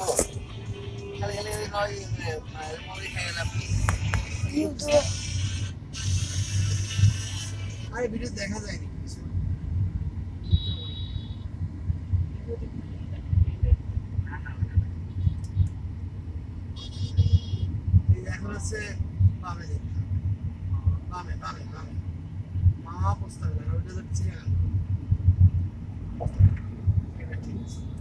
খালি খালি নয় মুড়ি খেয়ে গেলাম আরে ভিডিও দেখা যায়নি কিছু এখন হচ্ছে বামে দেখতে বামে বামে বামে মা প্রস্তাব ওইটা তো ঠিক আছে